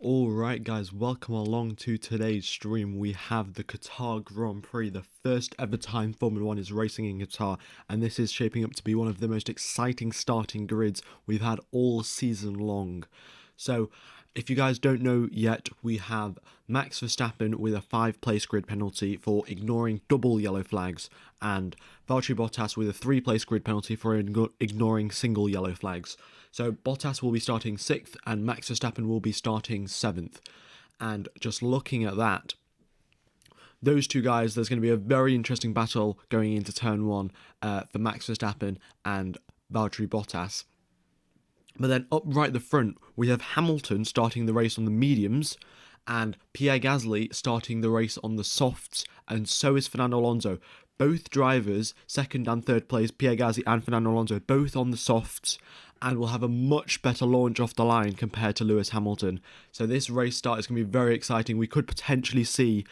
Alright guys, welcome along to today's stream. We have the Qatar Grand Prix, the first ever time Formula 1 is racing in Qatar, and this is shaping up to be one of the most exciting starting grids we've had all season long. So, if you guys don't know yet, we have Max Verstappen with a 5-place grid penalty for ignoring double yellow flags, and Valtteri Bottas with a 3-place grid penalty for ignoring single yellow flags. So Bottas will be starting 6th and Max Verstappen will be starting 7th. And just looking at that, those two guys, there's going to be a very interesting battle going into turn 1 for Max Verstappen and Valtteri Bottas. But then up right at the front, we have Hamilton starting the race on the mediums and Pierre Gasly starting the race on the softs, and so is Fernando Alonso. Both drivers, 2nd and 3rd place, Pierre Gasly and Fernando Alonso, both on the softs, and will have a much better launch off the line compared to Lewis Hamilton. So this race start is going to be very exciting. We could potentially see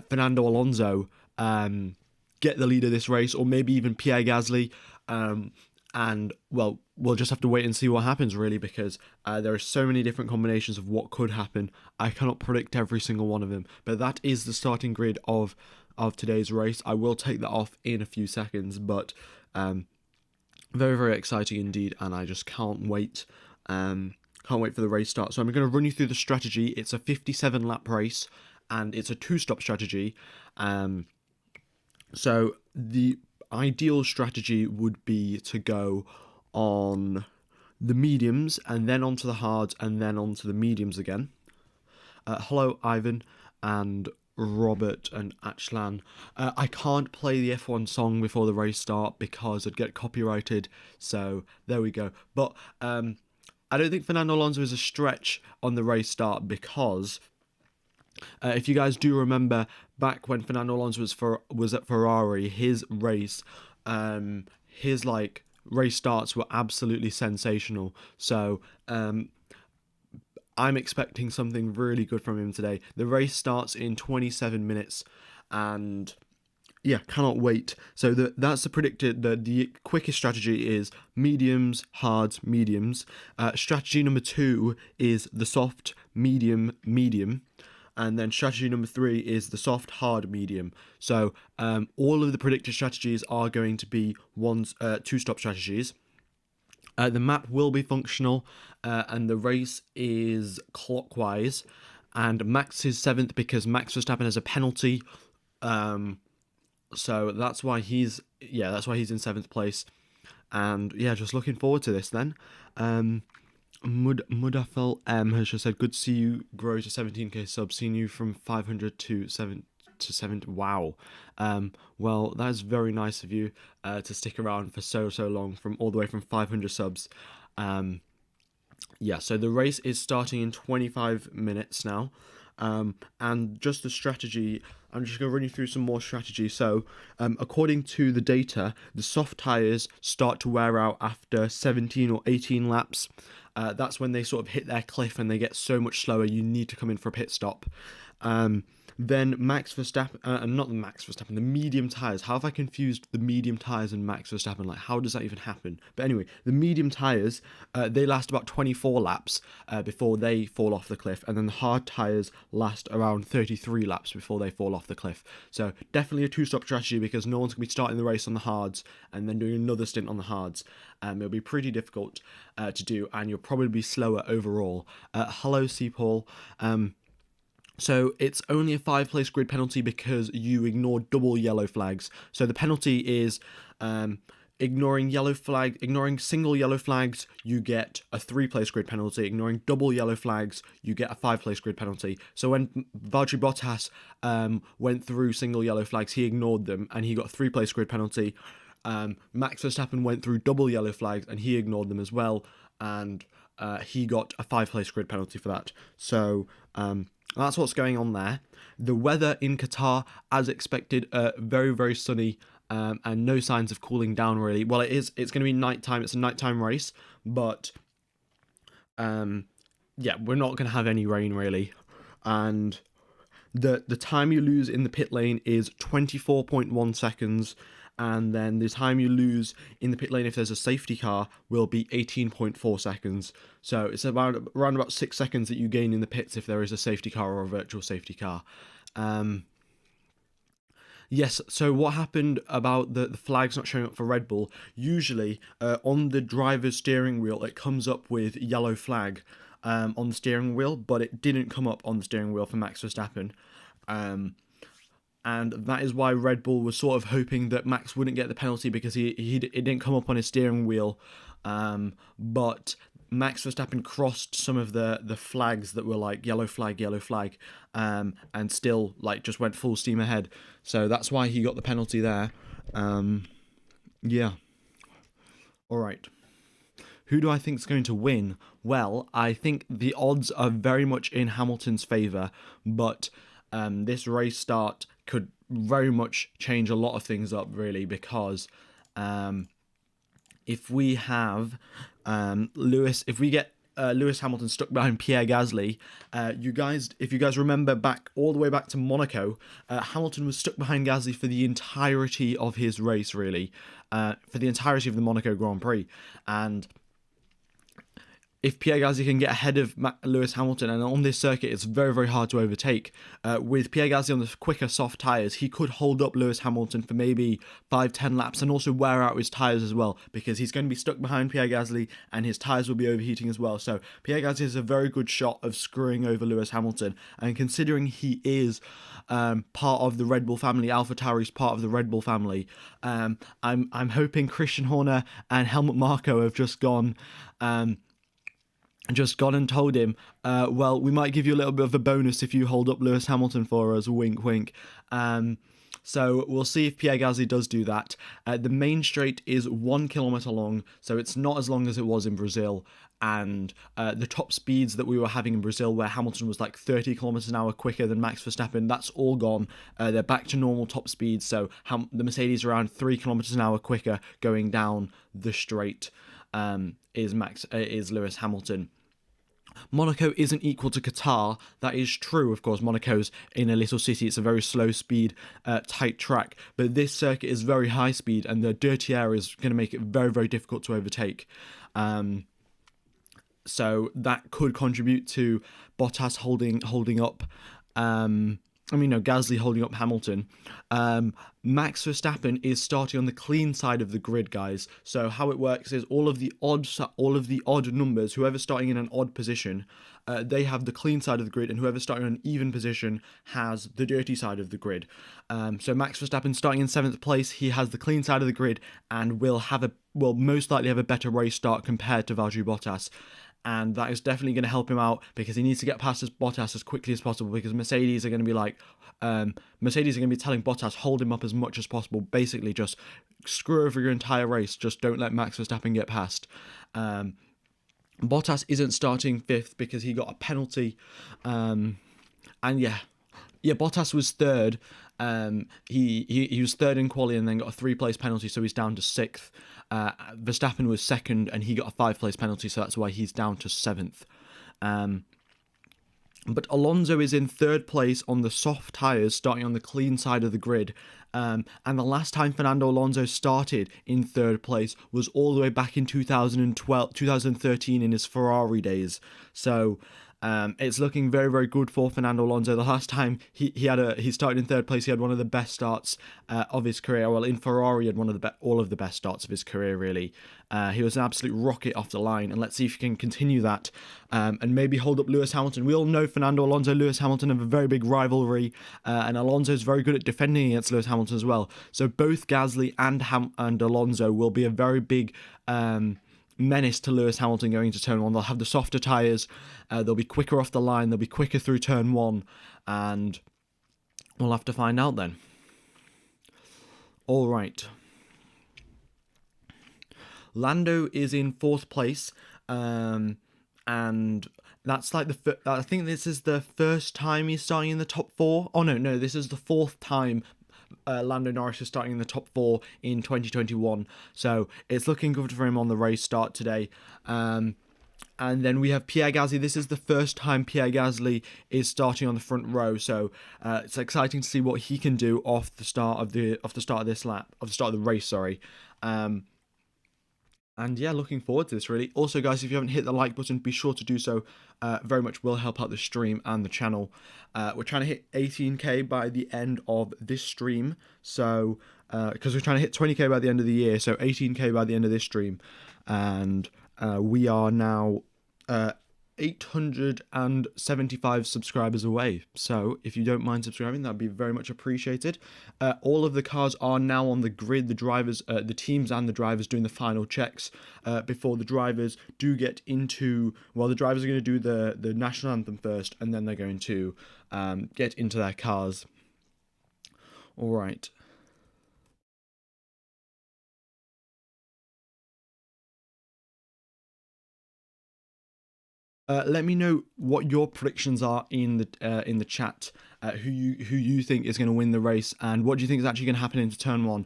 Fernando Alonso get the lead of this race, or maybe even Pierre Gasly. And, well, we'll just have to wait and see what happens, really, because there are so many different combinations of what could happen. I cannot predict every single one of them, but that is the starting grid of today's race. I will take that off in a few seconds, but very, very exciting indeed, and I just can't wait. Can't wait for the race start. So I'm going to run you through the strategy. It's a 57-lap race, and it's a 2-stop strategy. So the ideal strategy would be to go on the mediums, and then onto the hards, and then onto the mediums again. Hello, Ivan, and Robert and Achlan. I can't play the F1 song before the race start because I'd get copyrighted, so there we go. But I don't think Fernando Alonso is a stretch on the race start, because if you guys do remember back when Fernando Alonso was at Ferrari, his race, his race starts were absolutely sensational. So I'm expecting something really good from him today. The race starts in 27 minutes, and yeah, cannot wait. So that's the predicted. The quickest strategy is mediums, hards, mediums. Strategy number 2 is the soft, medium, medium. And then strategy number 3 is the soft, hard, medium. So all of the predicted strategies are going to be 2-stop strategies. The map will be functional, and the race is clockwise. And Max is 7th because Max Verstappen has a penalty. So that's why he's in 7th place. And yeah, just looking forward to this then. Mudafel M has just said, good to see you grow to 17k subs, seeing you from 500 to 7 to 7. Wow. Well, that is very nice of you to stick around for so long, from all the way from 500 subs. Yeah, so the race is starting in 25 minutes now. And just the strategy, I'm just going to run you through some more strategy. So according to the data, the soft tyres start to wear out after 17 or 18 laps. That's when they sort of hit their cliff and they get so much slower, you need to come in for a pit stop. Then Max Verstappen, not the Max Verstappen, the medium tyres. How have I confused the medium tyres and Max Verstappen? Like, how does that even happen? But anyway, the medium tyres, they last about 24 laps before they fall off the cliff. And then the hard tyres last around 33 laps before they fall off the cliff. So definitely a 2-stop strategy, because no one's going to be starting the race on the hards and then doing another stint on the hards. It'll be pretty difficult to do, and you'll probably be slower overall. Hello, C. Paul. So it's only a 5-place grid penalty because you ignored double yellow flags. So the penalty is ignoring single yellow flags, you get a 3-place grid penalty. Ignoring double yellow flags, you get a 5-place grid penalty. So when Valtteri Bottas went through single yellow flags, he ignored them and he got a 3-place grid penalty. Max Verstappen went through double yellow flags and he ignored them as well, and he got a 5-place grid penalty for that. So that's what's going on there. The weather in Qatar, as expected, very, very sunny, and no signs of cooling down, really. Well, it's going to be nighttime. It's a nighttime race, but yeah, we're not going to have any rain, really. And the time you lose in the pit lane is 24.1 seconds, and then the time you lose in the pit lane if there's a safety car will be 18.4 seconds. So it's around about 6 seconds that you gain in the pits if there is a safety car or a virtual safety car. Yes, so what happened about the flags not showing up for Red Bull? Usually, on the driver's steering wheel, it comes up with yellow flag on the steering wheel, but it didn't come up on the steering wheel for Max Verstappen. And that is why Red Bull was sort of hoping that Max wouldn't get the penalty, because it didn't come up on his steering wheel. But Max Verstappen crossed some of the flags that were like yellow flag, and still like just went full steam ahead. So that's why he got the penalty there. Yeah. All right. Who do I think is going to win? Well, I think the odds are very much in Hamilton's favour, but this race start could very much change a lot of things up, really, because if we have if we get Lewis Hamilton stuck behind Pierre Gasly, if you guys remember all the way back to Monaco, Hamilton was stuck behind Gasly for the entirety of his race, really, for the entirety of the Monaco Grand Prix, and if Pierre Gasly can get ahead of Lewis Hamilton, and on this circuit it's very, very hard to overtake, with Pierre Gasly on the quicker soft tyres, he could hold up Lewis Hamilton for maybe 5-10 laps and also wear out his tyres as well, because he's going to be stuck behind Pierre Gasly and his tyres will be overheating as well. So Pierre Gasly has a very good shot of screwing over Lewis Hamilton, and considering he is part of the Red Bull family, AlphaTauri is part of the Red Bull family, I'm hoping Christian Horner and Helmut Marko have just gone and told him, well, we might give you a little bit of a bonus if you hold up Lewis Hamilton for us, wink, wink. So we'll see if Pierre Gasly does do that. The main straight is 1 kilometre long, so it's not as long as it was in Brazil. And the top speeds that we were having in Brazil, where Hamilton was like 30 kilometres an hour quicker than Max Verstappen, that's all gone. They're back to normal top speeds, so the Mercedes around 3 kilometres an hour quicker going down the straight is Lewis Hamilton. Monaco isn't equal to Qatar. That is true, of course. Monaco's in a little city. It's a very slow speed, tight track. But this circuit is very high speed, and the dirty air is going to make it very, very difficult to overtake. So that could contribute to Bottas holding up. Gasly holding up Hamilton. Max Verstappen is starting on the clean side of the grid, guys. So how it works is all of the odd numbers, whoever's starting in an odd position, they have the clean side of the grid, and whoever's starting in an even position has the dirty side of the grid. So Max Verstappen starting in 7th place, he has the clean side of the grid and will most likely have a better race start compared to Valtteri Bottas. And that is definitely going to help him out, because he needs to get past Bottas as quickly as possible, because Mercedes are going to be telling Bottas, hold him up as much as possible, basically just screw over your entire race, just don't let Max Verstappen get past. Bottas isn't starting 5th because he got a penalty, Bottas was 3rd. He was 3rd in quali and then got a 3-place penalty, so he's down to 6th. Verstappen was 2nd and he got a 5-place penalty, so that's why he's down to 7th. But Alonso is in 3rd place on the soft tyres, starting on the clean side of the grid. And the last time Fernando Alonso started in 3rd place was all the way back in 2013 in his Ferrari days. So it's looking very, very good for Fernando Alonso. The last time he started in 3rd place, he had one of the best starts of his career. Well, in Ferrari, he had all of the best starts of his career, really. He was an absolute rocket off the line, and let's see if he can continue that and maybe hold up Lewis Hamilton. We all know Fernando Alonso, Lewis Hamilton have a very big rivalry, and Alonso is very good at defending against Lewis Hamilton as well. So both Gasly and Alonso will be a very big menace to Lewis Hamilton going into turn 1. They'll have the softer tyres, they'll be quicker off the line, they'll be quicker through turn 1, and we'll have to find out then. Alright. Lando is in 4th place, and that's like I think this is the first time he's starting in the top 4. Oh no, this is the 4th time Lando Norris is starting in the top 4 in 2021, so it's looking good for him on the race start today. And And then we have Pierre Gasly. This is the first time Pierre Gasly is starting on the front row, so it's exciting to see what he can do off the start of the race. Sorry. And yeah, looking forward to this really. Also, guys, if you haven't hit the like button, be sure to do so. Very much will help out the stream and the channel. We're trying to hit 18k by the end of this stream. So, because we're trying to hit 20k by the end of the year, so 18k by the end of this stream. And we are now 875 subscribers away. So if you don't mind subscribing, that'd be very much appreciated. All of the cars are now on the grid. The drivers, the teams and the drivers doing the final checks before the drivers do get into, well, the drivers are going to do the national anthem first, and then they're going to get into their cars. All right. Let me know what your predictions are in the chat. Who you think is going to win the race, and what do you think is actually going to happen into turn one.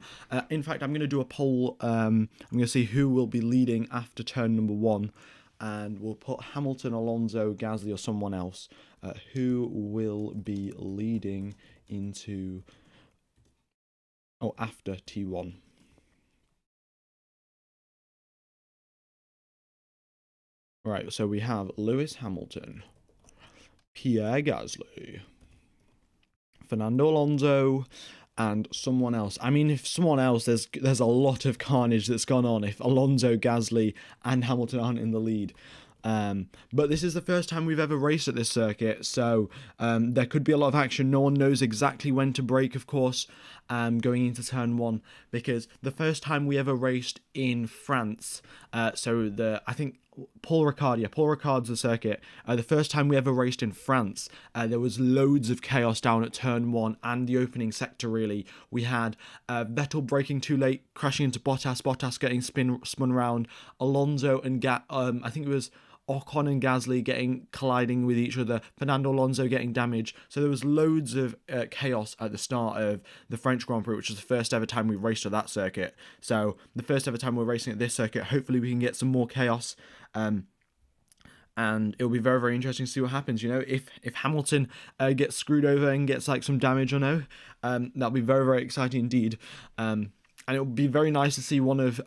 In fact, I'm going to do a poll. I'm going to see who will be leading after turn number one, and we'll put Hamilton, Alonso, Gasly, or someone else. Who will be leading into after T1. Right, so we have Lewis Hamilton, Pierre Gasly, Fernando Alonso, and someone else. I mean, if someone else, there's a lot of carnage that's gone on if Alonso, Gasly, and Hamilton aren't in the lead. But this is the first time we've ever raced at this circuit, so there could be a lot of action. No one knows exactly when to brake, of course, going into turn one, because the first time we ever raced in France, I think Paul Ricard's the circuit. The first time we ever raced in France, there was loads of chaos down at turn one and the opening sector, really. We had Vettel braking too late, crashing into Bottas getting spun around, Alonso and I think it was Ocon and Gasly colliding with each other, Fernando Alonso getting damaged. So there was loads of chaos at the start of the French Grand Prix, which was the first ever time we raced at that circuit. So the first ever time we're racing at this circuit, hopefully we can get some more chaos. And it'll be very, very interesting to see what happens. You know, if Hamilton gets screwed over and gets like some damage, that'll be very, very exciting indeed. And it would be very nice to see one of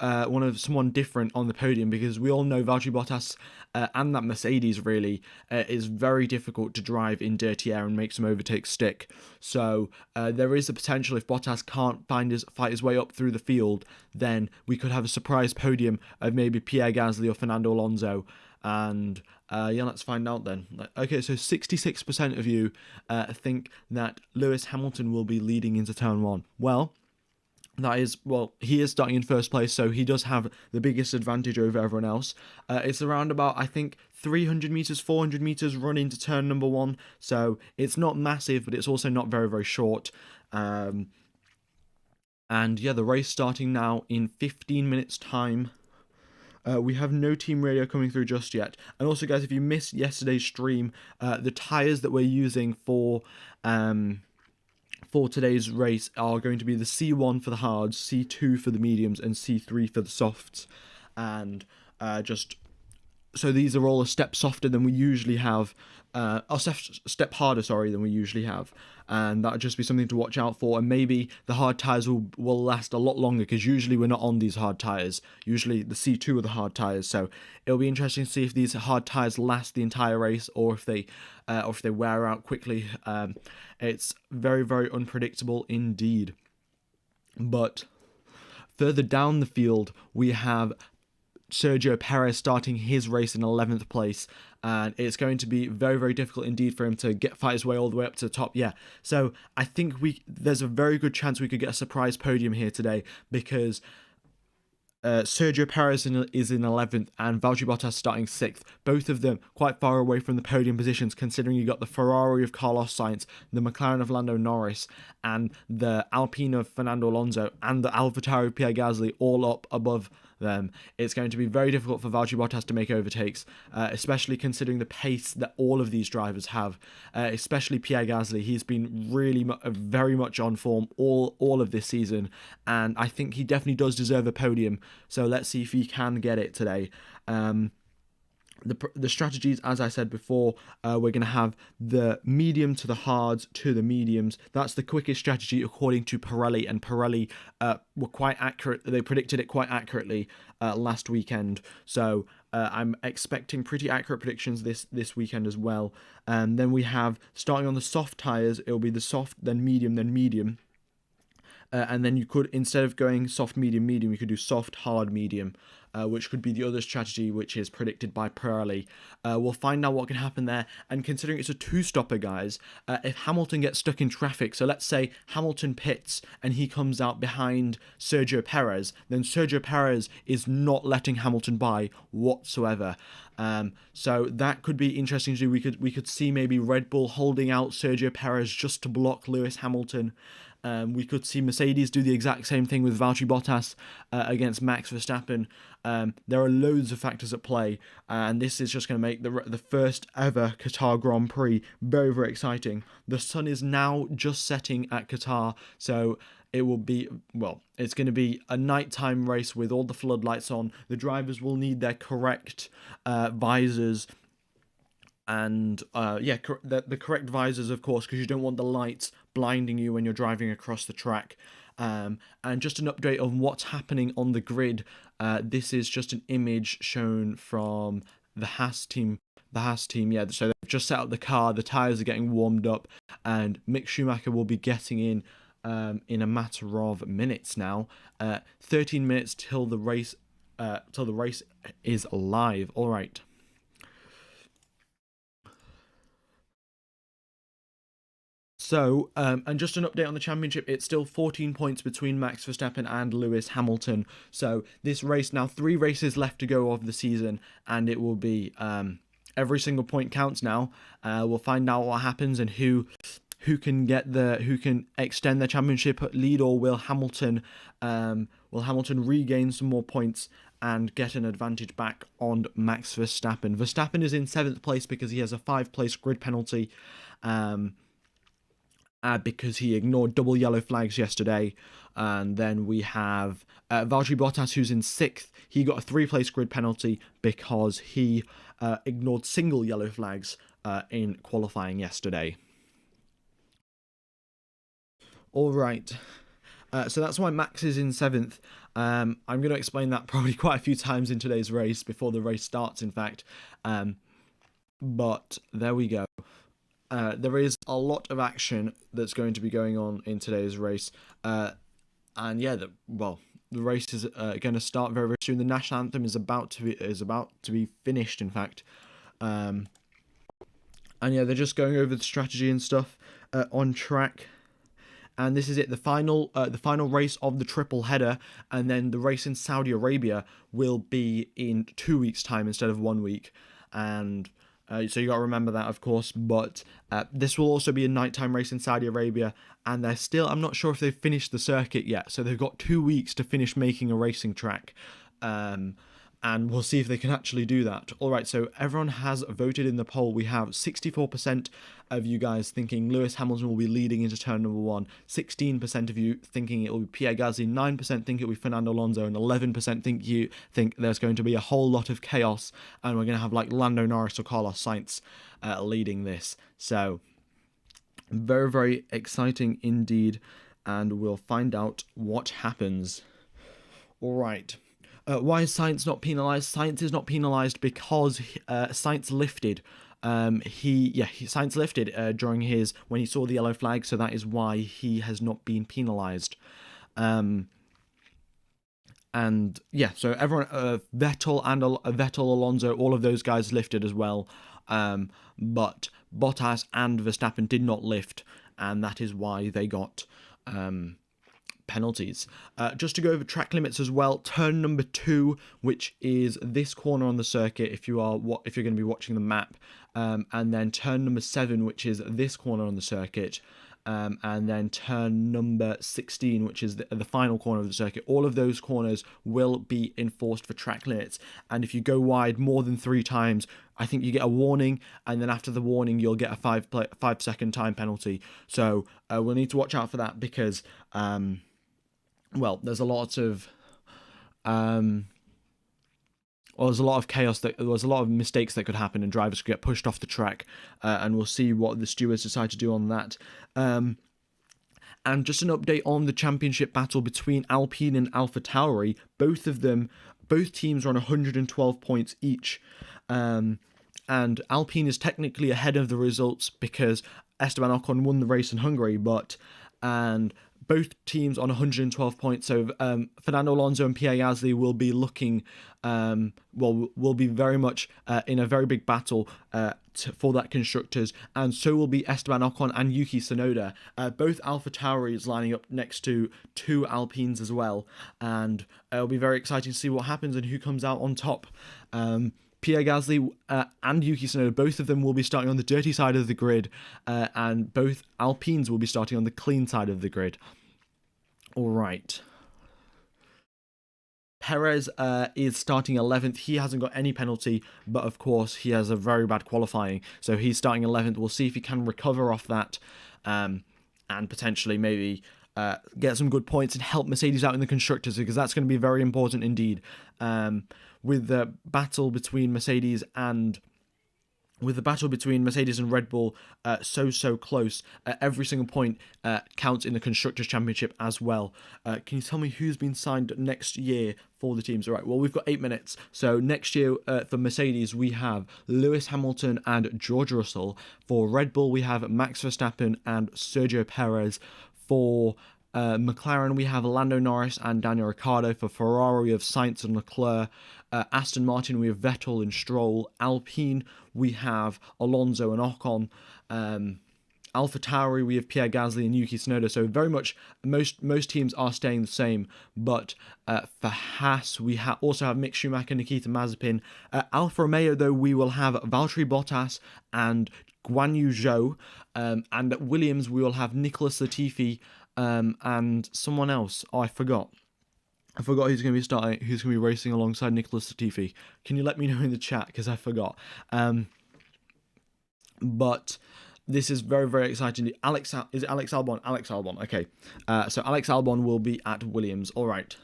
someone different on the podium, because we all know Valtteri Bottas and that Mercedes really is very difficult to drive in dirty air and make some overtakes stick. So there is the potential, if Bottas can't fight his way up through the field, then we could have a surprise podium of maybe Pierre Gasly or Fernando Alonso. And yeah, let's find out then. Okay, so 66% of you think that Lewis Hamilton will be leading into turn one. Well, he is starting in first place, so he does have the biggest advantage over everyone else. It's around about, I think, 300 meters, 400 meters run into turn number one, so it's not massive, but it's also not very, very short. And yeah, the race starting now in 15 minutes time. We have no team radio coming through just yet. And also, guys, if you missed yesterday's stream, the tyres that we're using for today's race are going to be the C1 for the hards, C2 for the mediums, and C3 for the softs. And so these are all a step softer than we usually have, step harder, than we usually have. And that'll just be something to watch out for. And maybe the hard tyres will last a lot longer, because usually we're not on these hard tyres. Usually the C2 are the hard tyres. So it'll be interesting to see if these hard tyres last the entire race, or if they wear out quickly. It's very, very unpredictable indeed. But further down the field, we have Sergio Perez starting his race in 11th place, and it's going to be very, very difficult indeed for him to fight his way all the way up to the top. Yeah, so I think there's a very good chance we could get a surprise podium here today, because Sergio Perez is in 11th and Valtteri Bottas starting 6th. Both of them quite far away from the podium positions, considering you got the Ferrari of Carlos Sainz, the McLaren of Lando Norris, and the Alpine of Fernando Alonso, and the AlphaTauri of Pierre Gasly all up above them. It's going to be very difficult for Valtteri Bottas to make overtakes, especially considering the pace that all of these drivers have, especially Pierre Gasly. He's been really very much on form all of this season, and I think he definitely does deserve a podium, so let's see if he can get it today. The strategies, as I said before, we're going to have the medium to the hards to the mediums. That's the quickest strategy according to Pirelli, and Pirelli were quite accurate. They predicted it quite accurately last weekend, so I'm expecting pretty accurate predictions this weekend as well. And then we have, starting on the soft tires, it'll be the soft, then medium, then medium. And then you could, instead of going soft, medium, medium, you could do soft, hard, medium, which could be the other strategy, which is predicted by Pirelli. We'll find out what can happen there. And considering it's a two-stopper, guys, if Hamilton gets stuck in traffic, so let's say Hamilton pits and he comes out behind Sergio Perez, then Sergio Perez is not letting Hamilton by whatsoever. So that could be interesting to do. We could see maybe Red Bull holding out Sergio Perez just to block Lewis Hamilton. We could see Mercedes do the exact same thing with Valtteri Bottas against Max Verstappen. There are loads of factors at play, and this is just going to make the first ever Qatar Grand Prix very, very exciting. The sun is now just setting at Qatar, so it will be, well, it's going to be a nighttime race with all the floodlights on. The drivers will need their correct visors. And the correct visors, of course, because you don't want the lights blinding you when you're driving across the track. And just an update on what's happening on the grid. This is just an image shown from the Haas team. Yeah. So they've just set up the car. The tires are getting warmed up, and Mick Schumacher will be getting in a matter of minutes now. 13 minutes till the race is live. All right. So, and just an update on the championship, it's still 14 points between Max Verstappen and Lewis Hamilton. So this race, now 3 races left to go of the season, and it will be every single point counts now. We'll find out what happens and who can extend their championship lead, or will Hamilton regain some more points and get an advantage back on Max Verstappen. Verstappen is in 7th place because he has a 5-place grid penalty. Because he ignored double yellow flags yesterday. And then we have Valtteri Bottas, who's in 6th. He got a 3-place grid penalty because he ignored single yellow flags in qualifying yesterday. All right. So that's why Max is in 7th. I'm going to explain that probably quite a few times in today's race, before the race starts, in fact. But there we go. There is a lot of action that's going to be going on in today's race, and yeah, the race is going to start very, very soon. The national anthem is about to be finished, in fact, and yeah, they're just going over the strategy and stuff on track. And this is it, the final race of the triple header, and then the race in Saudi Arabia will be in 2 weeks' time instead of 1 week, and. So you got to remember that, of course, but this will also be a nighttime race in Saudi Arabia, and I'm not sure if they've finished the circuit yet, so they've got 2 weeks to finish making a racing track, and we'll see if they can actually do that. All right, so everyone has voted in the poll. We have 64% of you guys thinking Lewis Hamilton will be leading into turn number 1, 16% of you thinking it will be Pierre Gasly, 9% think it will be Fernando Alonso, and 11% think there's going to be a whole lot of chaos, and we're going to have like Lando Norris or Carlos Sainz leading this. So very, very exciting indeed, and we'll find out what happens. All right. Why is Sainz not penalised? Sainz is not penalised because Sainz lifted. Sainz lifted during when he saw the yellow flag, so that is why he has not been penalised. And yeah, so everyone, Vettel, Alonso, all of those guys lifted as well. But Bottas and Verstappen did not lift, and that is why they got penalties. Just to go over track limits as well, turn number 2, which is this corner on the circuit if you're going to be watching the map, and then turn number 7, which is this corner on the circuit, and then turn number 16, which is the final corner of the circuit. All of those corners will be enforced for track limits, and if you go wide more than 3 times, I think you get a warning, and then after the warning you'll get a 5-second time penalty. So we'll need to watch out for that, because there's a lot of Well, there's a lot of chaos, there was a lot of mistakes that could happen, and drivers could get pushed off the track, and we'll see what the stewards decide to do on that. And just an update on the championship battle between Alpine and AlphaTauri. Both teams are on 112 points each. And Alpine is technically ahead of the results because Esteban Ocon won the race in Hungary, and both teams on 112 points. So Fernando Alonso and Pierre Gasly will be looking, will be very much in a very big battle for that constructors, and so will be Esteban Ocon and Yuki Tsunoda. Both AlphaTauri is lining up next to two Alpines as well, and it'll be very exciting to see what happens and who comes out on top. Pierre Gasly and Yuki Tsunoda, both of them will be starting on the dirty side of the grid, and both Alpines will be starting on the clean side of the grid. All right. Perez is starting 11th. He hasn't got any penalty, but of course he has a very bad qualifying, so he's starting 11th. We'll see if he can recover off that, and potentially maybe get some good points and help Mercedes out in the constructors, because that's going to be very important indeed. With the battle between Mercedes and Red Bull so close, every single point counts in the Constructors' Championship as well. Can you tell me who's been signed next year for the teams? All right, well, we've got 8 minutes. So next year for Mercedes, we have Lewis Hamilton and George Russell. For Red Bull, we have Max Verstappen and Sergio Perez. For McLaren, we have Lando Norris and Daniel Ricciardo. For Ferrari, we have Sainz and Leclerc. Aston Martin, we have Vettel and Stroll. Alpine, we have Alonso and Ocon. AlphaTauri, we have Pierre Gasly and Yuki Tsunoda. So very much most teams are staying the same. But for Haas, we also have Mick Schumacher, Nikita Mazepin. Alfa Romeo, though, we will have Valtteri Bottas and Guan Yu Zhou. And at Williams, we will have Nicholas Latifi and someone else. Oh, I forgot who's going to be starting, who's going to be racing alongside Nicholas Latifi. Can you let me know in the chat, because I forgot. But this is very exciting. Is it Alex Albon? Alex Albon, okay. So Alex Albon will be at Williams. All right.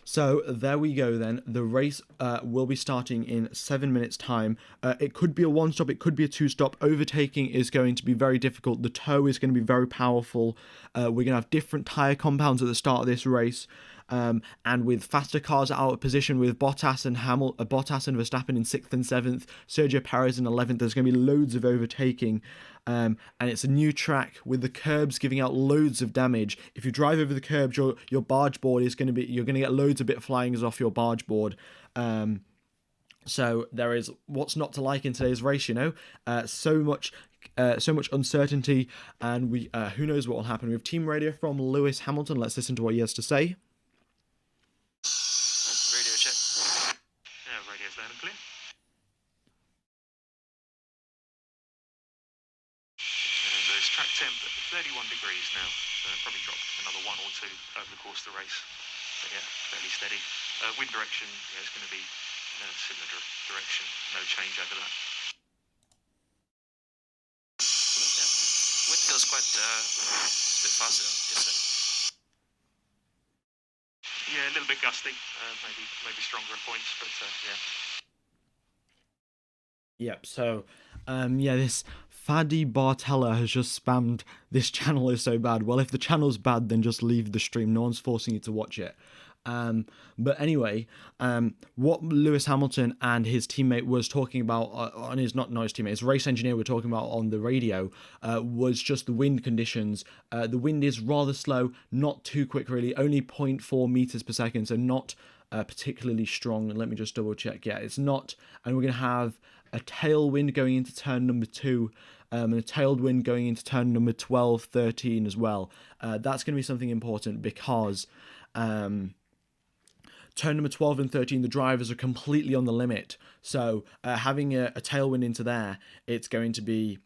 So there we go then. The race will be starting in 7 minutes time. It could be a one stop, it could be a two stop. Overtaking is going to be very difficult. The tow is going to be very powerful. We're going to have different tyre compounds at the start of this race. And with faster cars out of position, with Bottas and Verstappen in 6th and 7th, Sergio Perez in 11th, there's going to be loads of overtaking. And it's a new track with the curbs giving out loads of damage. If you drive over the curbs, your barge board is going to be, you're going to get loads of bit flying off your barge board. So there is what's not to like in today's race, you know. So much uncertainty, and who knows what will happen. We have team radio from Lewis Hamilton. Let's listen to what he has to say. Radio check. Yeah, radio's loud and clear. There's track temp at 31 degrees now. Probably dropped another 1 or 2 over the course of the race. But yeah, fairly steady. Wind direction, yeah, it's going to be similar direction. No change over that. Yeah, wind feels quite a bit faster. Yes, sir. Yeah, a little bit gusty. Maybe stronger at points, but yeah. Yep. So, this Fadi Bartella has just spammed, "This channel is so bad." Well, if the channel's bad, then just leave the stream. No one's forcing you to watch it. But anyway, what Lewis Hamilton and his teammate was talking about on his his race engineer were talking about on the radio was just the wind conditions. The wind is rather slow, not too quick really, only 0.4 meters per second, so not particularly strong. Let me just double check. Yeah, it's not. And we're going to have a tailwind going into turn number 2. And a tailwind going into turn number 12, 13 as well. That's going to be something important because turn number 12 and 13, the drivers are completely on the limit. So having a tailwind into there, it's going to be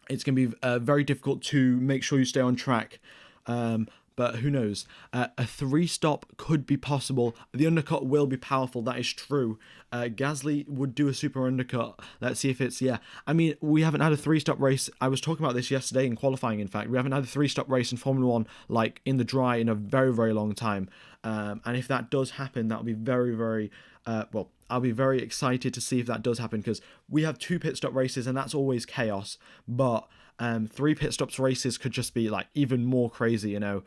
very difficult to make sure you stay on track. But who knows? A 3-stop could be possible. The undercut will be powerful. That is true. Gasly would do a super undercut. Let's see if it's, yeah. I mean, we haven't had a 3-stop race. I was talking about this yesterday in qualifying, in fact. We haven't had a 3-stop race in Formula 1, like, in the dry in a very long time. And if that does happen, that'll be very, very well. I'll be very excited to see if that does happen, because we have 2 pit stop races and that's always chaos. But 3 pit stops races could just be like even more crazy, you know.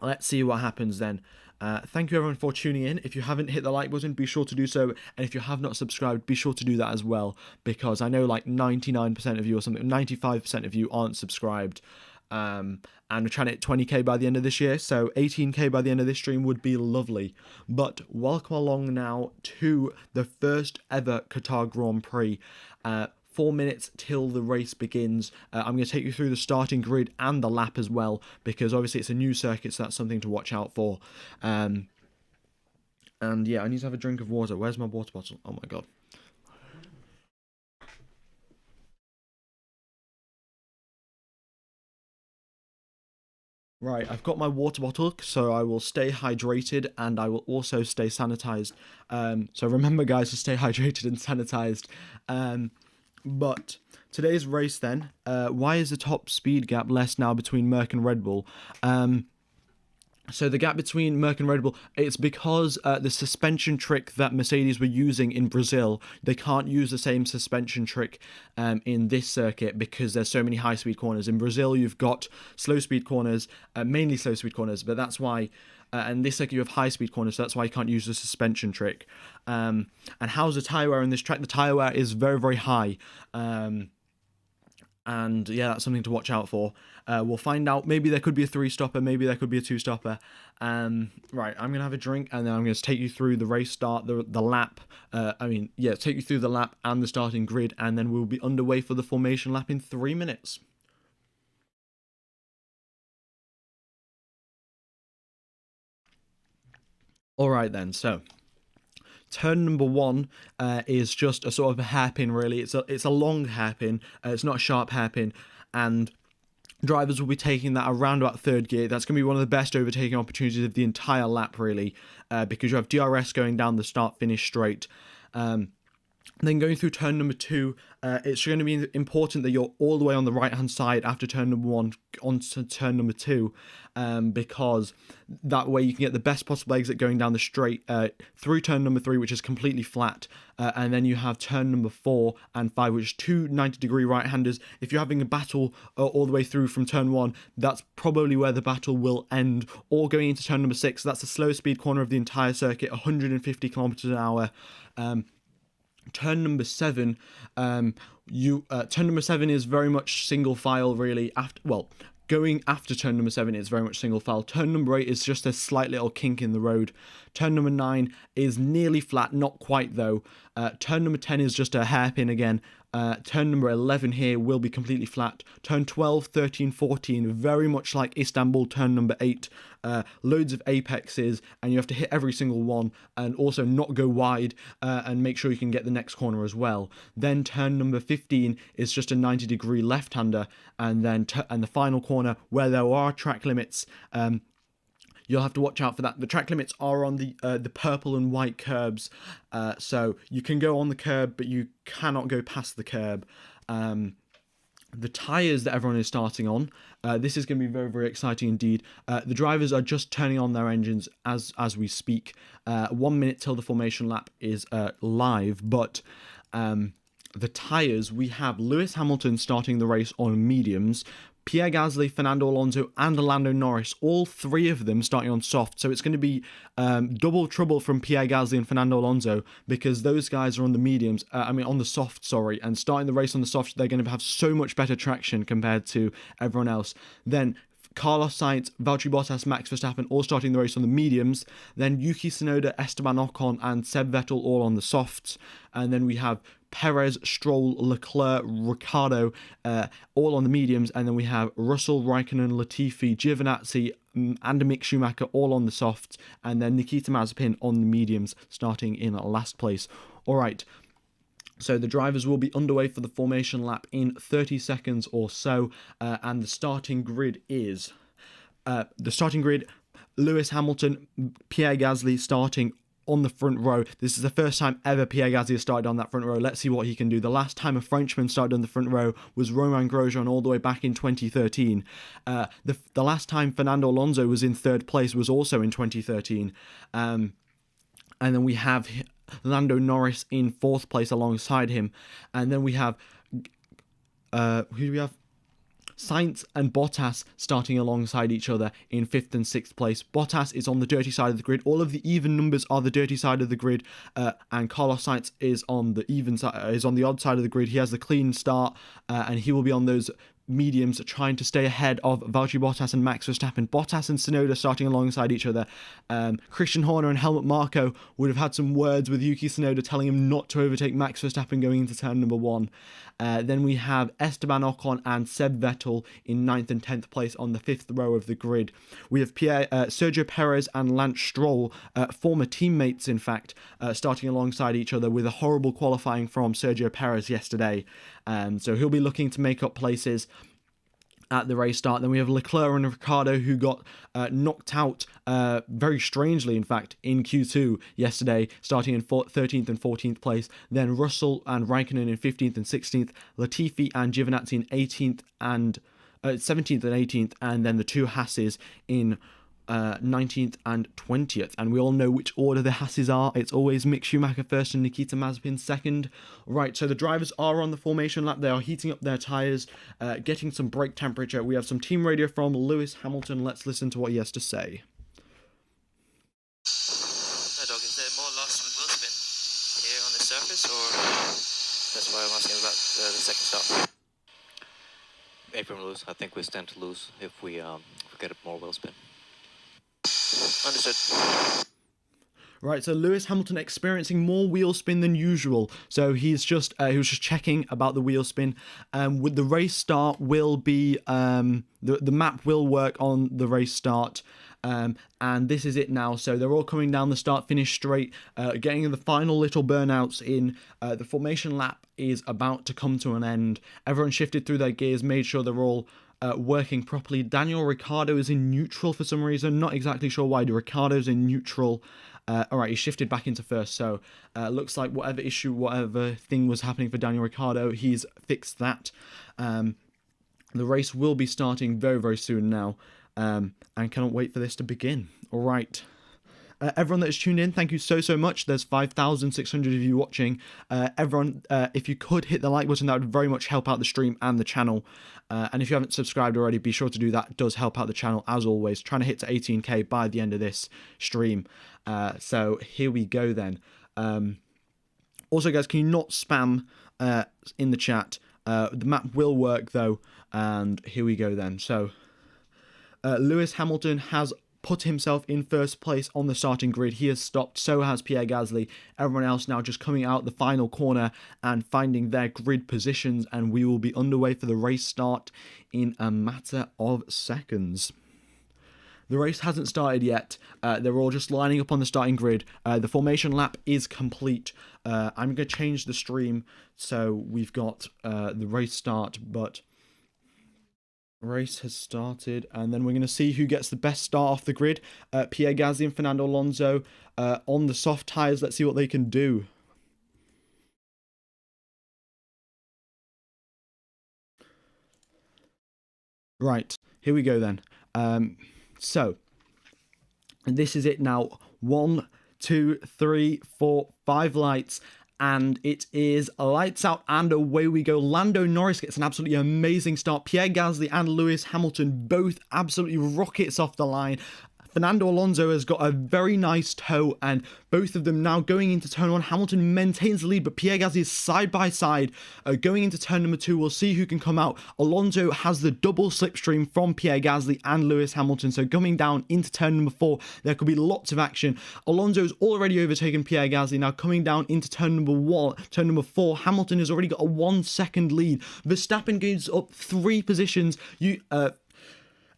Let's see what happens then. Thank you everyone for tuning in. If you haven't hit the like button, be sure to do so. And if you have not subscribed, be sure to do that as well, because I know like 99% of you or something, 95% of you aren't subscribed. And we're trying to hit 20k by the end of this year, so 18k by the end of this stream would be lovely. But welcome along now to the first ever Qatar Grand Prix. 4 minutes till the race begins. I'm going to take you through the starting grid and the lap as well, because obviously it's a new circuit, so that's something to watch out for. And yeah, I need to have a drink of water. Where's my water bottle? Oh my god. Right, I've got my water bottle, so I will stay hydrated and I will also stay sanitized. So remember, guys, to stay hydrated and sanitized. But today's race then, why is the top speed gap less now between Merc and Red Bull? So the gap between Merc and Red Bull, it's because the suspension trick that Mercedes were using in Brazil, they can't use the same suspension trick in this circuit because there's so many high-speed corners. In Brazil, you've got slow-speed corners, mainly slow-speed corners, but that's why, and this circuit you have high-speed corners, so that's why you can't use the suspension trick. And how's the tyre wear in this track? The tyre wear is very, very high. And yeah, that's something to watch out for. We'll find out. Maybe there could be a 3-stopper, maybe there could be a 2-stopper. Right, I'm gonna have a drink and then I'm gonna take you through the race start, the lap. Take you through the lap and the starting grid, and then we'll be underway for the formation lap in 3 minutes. All right then, so turn number 1 is just a sort of a hairpin, really. It's a long hairpin. It's not a sharp hairpin, and drivers will be taking that around about 3rd gear. That's going to be one of the best overtaking opportunities of the entire lap, really, because you have DRS going down the start-finish straight. Then going through turn number 2, it's going to be important that you're all the way on the right-hand side after turn number 1 onto turn number 2, because that way you can get the best possible exit going down the straight through turn number 3, which is completely flat, and then you have turn number 4 and 5, which is 2 90-degree right-handers. If you're having a battle all the way through from turn 1, that's probably where the battle will end, or going into turn number 6. That's the slowest speed corner of the entire circuit, 150 kilometers an hour. Turn number 7, turn number 7 is very much single file, really. Going after turn number 7 is very much single file. Turn number 8 is just a slight little kink in the road. Turn number 9 is nearly flat, not quite though. Turn number 10 is just a hairpin again. Turn number 11 here will be completely flat. Turn 12, 13, 14, very much like Istanbul turn number 8. Loads of apexes, and you have to hit every single one, and also not go wide, and make sure you can get the next corner as well. Then turn number 15 is just a 90-degree left-hander, and then and the final corner where there are track limits. You'll have to watch out for that. The track limits are on the purple and white curbs, so you can go on the curb, but you cannot go past the curb. The tyres that everyone is starting on, this is going to be very, very exciting indeed. The drivers are just turning on their engines as we speak. 1 minute till the formation lap is live, but the tyres, we have Lewis Hamilton starting the race on mediums, Pierre Gasly, Fernando Alonso and Lando Norris, all 3 of them starting on soft. So it's going to be double trouble from Pierre Gasly and Fernando Alonso, because those guys are on the mediums, on the soft, sorry, and starting the race on the soft, they're going to have so much better traction compared to everyone else. Then Carlos Sainz, Valtteri Bottas, Max Verstappen all starting the race on the mediums. Then Yuki Tsunoda, Esteban Ocon and Seb Vettel all on the softs. And then we have Perez, Stroll, Leclerc, Ricciardo all on the mediums. And then we have Russell, Raikkonen, Latifi, Giovinazzi and Mick Schumacher all on the softs. And then Nikita Mazepin on the mediums, starting in last place. All right. So the drivers will be underway for the formation lap in 30 seconds or so, and the starting grid is Lewis Hamilton, Pierre Gasly starting on the front row. This is the first time ever Pierre Gasly has started on that front row. Let's see what he can do. The last time a Frenchman started on the front row was Romain Grosjean all the way back in 2013. The last time Fernando Alonso was in third place was also in 2013. And then we have Lando Norris in fourth place alongside him. And then we have... who do we have? Sainz and Bottas starting alongside each other in 5th and 6th place. Bottas is on the dirty side of the grid. All of the even numbers are the dirty side of the grid, and Carlos Sainz is on the even side, is on the odd side of the grid. He has the clean start, and he will be on those mediums trying to stay ahead of Valtteri Bottas and Max Verstappen. Bottas and Tsunoda starting alongside each other. Christian Horner and Helmut Marko would have had some words with Yuki Tsunoda telling him not to overtake Max Verstappen going into turn number 1. Then we have Esteban Ocon and Seb Vettel in 9th and 10th place on the 5th row of the grid. We have Sergio Perez and Lance Stroll, former teammates in fact, starting alongside each other with a horrible qualifying from Sergio Perez yesterday. So he'll be looking to make up places at the race start. Then we have Leclerc and Ricciardo, who got knocked out very strangely, in fact, in Q2 yesterday, starting in 13th and 14th place. Then Russell and Raikkonen in 15th and 16th, Latifi and Giovinazzi in 18th and 17th and 18th, and then the two Hasses in 19th and 20th. And we all know which order the Hasses are. It's always Mick Schumacher first and Nikita Mazepin second. Right, so the drivers are on the formation lap. They are heating up their tyres, getting some brake temperature. We have some team radio from Lewis Hamilton. Let's listen to what he has to say. No, Dog, is there more loss with wheel spin here on the surface, or that's why I'm asking about the second stop? April lose. I think we stand to lose if we get more wheel spin. Understood. Right, so Lewis Hamilton experiencing more wheel spin than usual. So he's just he was just checking about the wheel spin. With the race start will be the map will work on the race start. And this is it now. So they're all coming down the start-finish straight, getting the final little burnouts in. The formation lap is about to come to an end. Everyone shifted through their gears, made sure they're all working properly. Daniel Ricciardo is in neutral for some reason. Not exactly sure why. Ricciardo's in neutral. Alright, he shifted back into first. So looks like whatever thing was happening for Daniel Ricciardo, he's fixed that. The race will be starting very, very soon now. And cannot wait for this to begin. Alright. Everyone that is tuned in, thank you so much. There's 5,600 of you watching. Everyone, if you could hit the like button, that would very much help out the stream and the channel. And if you haven't subscribed already, be sure to do that. It does help out the channel, as always. Trying to hit to 18k by the end of this stream. So here we go then. Also, guys, can you not spam in the chat? The map will work, though. And here we go then. So Lewis Hamilton has put himself in first place on the starting grid. He has stopped, so has Pierre Gasly. Everyone else now just coming out the final corner and finding their grid positions, and we will be underway for the race start in a matter of seconds. The race hasn't started yet. They're all just lining up on the starting grid. The formation lap is complete. I'm going to change the stream so we've got the race start, but race has started, and then we're going to see who gets the best start off the grid. Pierre Gasly and Fernando Alonso on the soft tyres. Let's see what they can do. Right, here we go then. So, and this is it now. 1, 2, 3, 4, 5 lights. And it is lights out and away we go. Lando Norris gets an absolutely amazing start. Pierre Gasly and Lewis Hamilton both absolutely rockets off the line. Fernando Alonso has got a very nice toe, and both of them now going into turn 1. Hamilton maintains the lead, but Pierre Gasly is side by side going into turn number 2. We'll see who can come out. Alonso has the double slipstream from Pierre Gasly and Lewis Hamilton, so coming down into turn number 4, there could be lots of action. Alonso's already overtaken Pierre Gasly. Now coming down into turn number 4, Hamilton has already got a 1 second lead. Verstappen gains up 3 positions.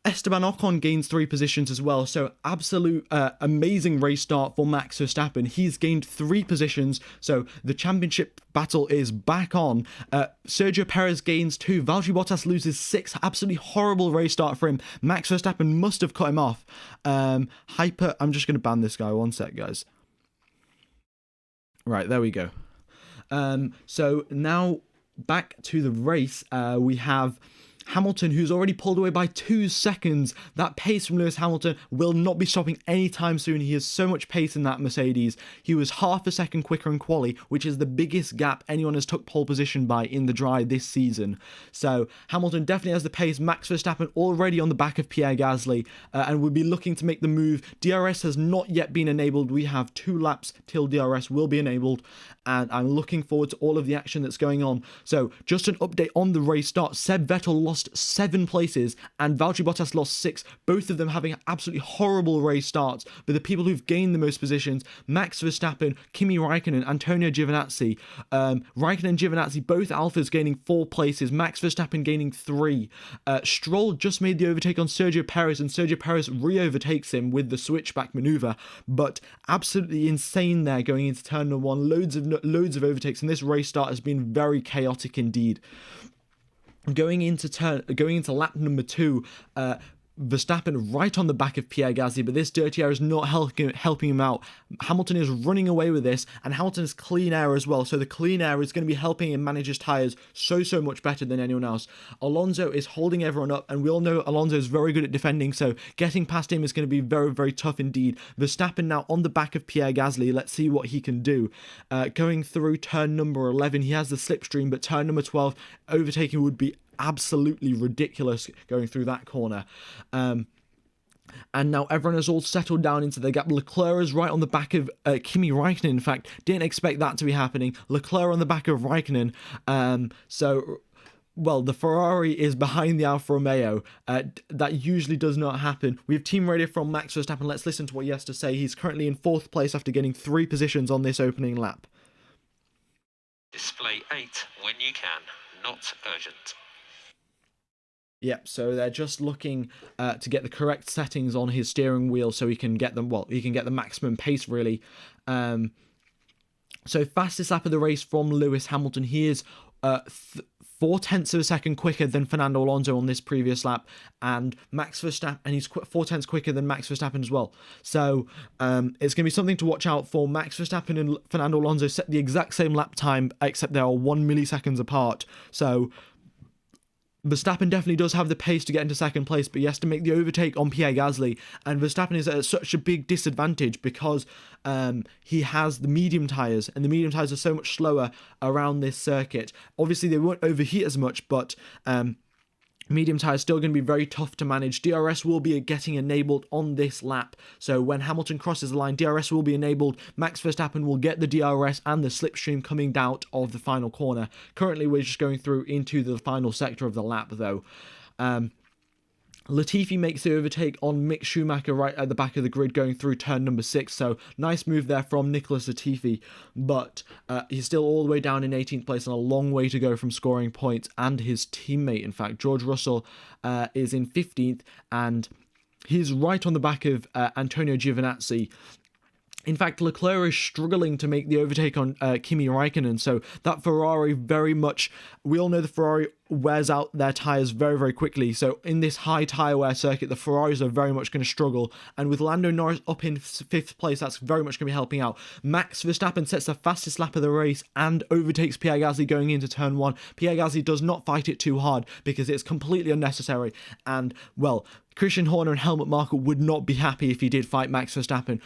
Esteban Ocon gains 3 positions as well, so absolute amazing race start for Max Verstappen. He's gained 3 positions, so the championship battle is back on. Sergio Perez gains 2, Valtteri Bottas loses 6, absolutely horrible race start for him. Max Verstappen must have cut him off. I'm just going to ban this guy, 1 sec, guys. Right, there we go. So now back to the race, we have Hamilton, who's already pulled away by 2 seconds. That pace from Lewis Hamilton will not be stopping anytime soon. He has so much pace in that Mercedes. He was half a second quicker in quali, which is the biggest gap anyone has took pole position by in the dry this season. So Hamilton definitely has the pace. Max Verstappen already on the back of Pierre Gasly, and will be looking to make the move. DRS has not yet been enabled. We have 2 laps till DRS will be enabled, and I'm looking forward to all of the action that's going on. So just an update on the race start. Seb Vettel lost 7 places and Valtteri Bottas lost 6, both of them having absolutely horrible race starts. But the people who've gained the most positions, Max Verstappen, Kimi Raikkonen, Antonio Giovinazzi. Raikkonen and Giovinazzi, both Alphas gaining 4 places, Max Verstappen gaining 3. Stroll just made the overtake on Sergio Perez, and Sergio Perez re-overtakes him with the switchback maneuver, but absolutely insane there going into turn number 1. Loads of overtakes, and this race start has been very chaotic indeed. Going into lap number 2, Verstappen right on the back of Pierre Gasly, but this dirty air is not helping him out. Hamilton is running away with this, and Hamilton has clean air as well, so the clean air is going to be helping him manage his tyres so much better than anyone else. Alonso is holding everyone up, and we all know Alonso is very good at defending, so getting past him is going to be very tough indeed. Verstappen now on the back of Pierre Gasly. Let's see what he can do. Going through turn number 11, he has the slipstream, but turn number 12, overtaking would be absolutely ridiculous going through that corner. And now everyone has all settled down into the gap. Leclerc is right on the back of Kimi Raikkonen. In fact, didn't expect that to be happening. Leclerc on the back of Raikkonen. Well, the Ferrari is behind the Alfa Romeo. That usually does not happen. We have team radio from Max Verstappen. Let's listen to what he has to say. He's currently in 4th place after getting 3 positions on this opening lap. Display 8 when you can, not urgent. Yep, so they're just looking to get the correct settings on his steering wheel so he can get them, well, he can get the maximum pace, really. So fastest lap of the race from Lewis Hamilton. He is 0.4 of a second quicker than Fernando Alonso on this previous lap, and Max Verstappen, and he's 0.4 quicker than Max Verstappen as well. So it's going to be something to watch out for. Max Verstappen and Fernando Alonso set the exact same lap time, except they are 1 milliseconds apart. So Verstappen definitely does have the pace to get into 2nd place, but he has to make the overtake on Pierre Gasly, and Verstappen is at such a big disadvantage because he has the medium tyres, and the medium tyres are so much slower around this circuit. Obviously, they won't overheat as much, but medium tyre is still going to be very tough to manage. DRS will be getting enabled on this lap, so when Hamilton crosses the line, DRS will be enabled. Max Verstappen will get the DRS and the slipstream coming out of the final corner. Currently, we're just going through into the final sector of the lap, though. Latifi makes the overtake on Mick Schumacher right at the back of the grid going through turn number 6, so nice move there from Nicholas Latifi, but he's still all the way down in 18th place and a long way to go from scoring points, and his teammate, in fact, George Russell, is in 15th, and he's right on the back of Antonio Giovinazzi. In fact, Leclerc is struggling to make the overtake on Kimi Raikkonen, so that Ferrari very much, we all know the Ferrari wears out their tyres very quickly, so in this high tyre wear circuit, the Ferraris are very much going to struggle, and with Lando Norris up in 5th place, that's very much going to be helping out. Max Verstappen sets the fastest lap of the race and overtakes Pierre Gasly going into turn 1. Pierre Gasly does not fight it too hard because it's completely unnecessary, and, well, Christian Horner and Helmut Marko would not be happy if he did fight Max Verstappen.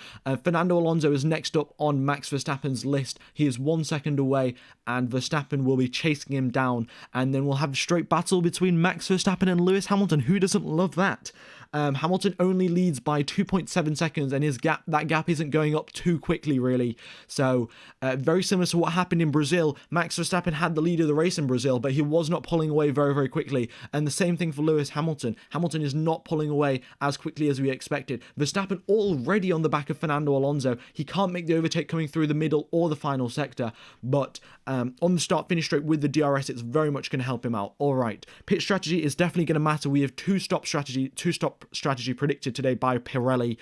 Fernando Alonso is next up on Max Verstappen's list. He is 1 second away, and Verstappen will be chasing him down, and then we'll have a straight battle between Max Verstappen and Lewis Hamilton. Who doesn't love that? Hamilton only leads by 2.7 seconds, and that gap isn't going up too quickly, really. So, very similar to what happened in Brazil. Max Verstappen had the lead of the race in Brazil, but he was not pulling away very quickly. And the same thing for Lewis Hamilton. Hamilton is not pulling away as quickly as we expected. Verstappen already on the back of Fernando Alonso. He can't make the overtake coming through the middle or the final sector, but on the start-finish straight with the DRS, it's very much going to help him out. All right, pit strategy is definitely going to matter. We have two-stop strategy predicted today by Pirelli.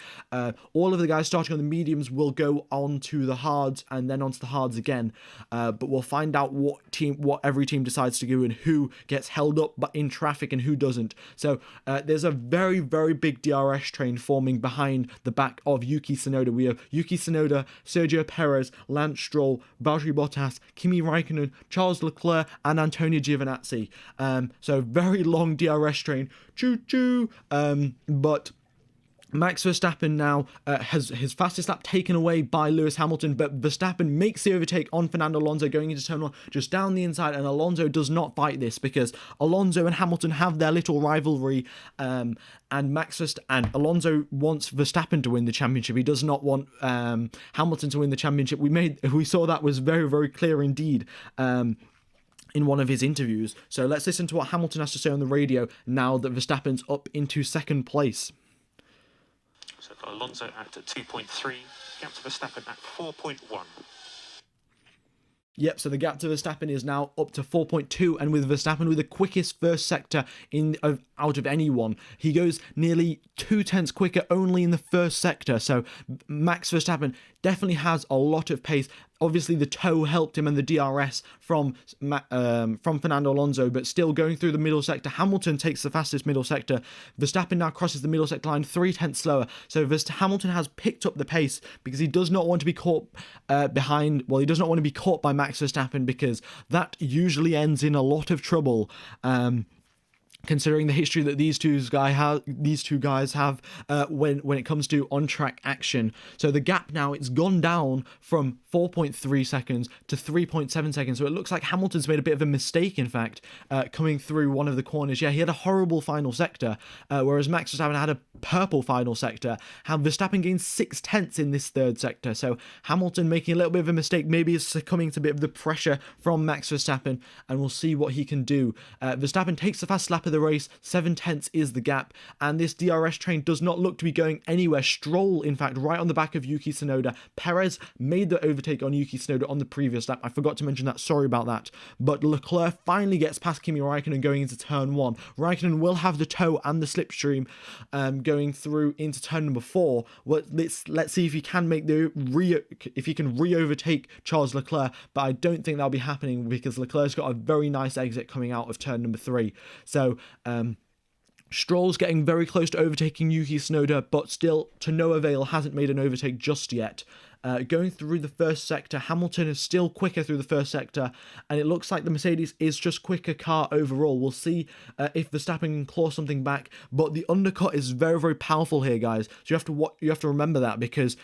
All of the guys starting on the mediums will go on to the hards and then onto the hards again. But we'll find out what every team decides to do and who gets held up in traffic and who doesn't. So there's a very, very big DRS train forming behind the back of Yuki Tsunoda. We have Yuki Tsunoda, Sergio Perez, Lance Stroll, Valtteri Bottas, Kimi Raikkonen, Charles Leclerc, and Antonio Giovinazzi. So very long DRS train. Choo-choo. But Max Verstappen now has his fastest lap taken away by Lewis Hamilton, but Verstappen makes the overtake on Fernando Alonso going into turn 1, just down the inside, and Alonso does not fight this because Alonso and Hamilton have their little rivalry, and Alonso wants Verstappen to win the championship. He does not want Hamilton to win the championship. We saw that was very, very clear indeed. In one of his interviews. So let's listen to what Hamilton has to say on the radio now that Verstappen's up into second place. So got Alonso at 2.3, gap to Verstappen at 4.1. Yep, so the gap to Verstappen is now up to 4.2, and with Verstappen with the quickest first sector out of anyone. He goes nearly 0.2 quicker only in the first sector, so Max Verstappen definitely has a lot of pace. Obviously, the toe helped him and the DRS from Fernando Alonso, but still going through the middle sector. Hamilton takes the fastest middle sector. Verstappen now crosses the middle sector line 0.3 slower. So Hamilton has picked up the pace because he does not want to be caught behind. Well, he does not want to be caught by Max Verstappen because that usually ends in a lot of trouble. Considering the history that these two guys have when it comes to on-track action. So the gap now, it's gone down from 4.3 seconds to 3.7 seconds. So it looks like Hamilton's made a bit of a mistake, in fact, coming through one of the corners. Yeah, he had a horrible final sector, whereas Max Verstappen had a purple final sector. Verstappen gained 0.6 in this third sector. So Hamilton making a little bit of a mistake, maybe is succumbing to a bit of the pressure from Max Verstappen, and we'll see what he can do. Verstappen takes the fast lap of the race, 0.7 is the gap, and this DRS train does not look to be going anywhere. Stroll, in fact, right on the back of Yuki Tsunoda. Perez made the overtake on Yuki Tsunoda on the previous lap. I forgot to mention that, sorry about that. But Leclerc finally gets past Kimi Raikkonen going into turn 1. Raikkonen will have the toe and the slipstream going through into turn number 4. Well, let's see if he can make if he can re-overtake Charles Leclerc, but I don't think that'll be happening because Leclerc's got a very nice exit coming out of turn number 3. So Stroll's getting very close to overtaking Yuki Tsunoda, but still to no avail, hasn't made an overtake just yet. Going through the first sector, Hamilton is still quicker through the first sector, and it looks like the Mercedes is just quicker car overall. We'll see if Verstappen can claw something back, but the undercut is very, very powerful here, guys. So you have to remember that because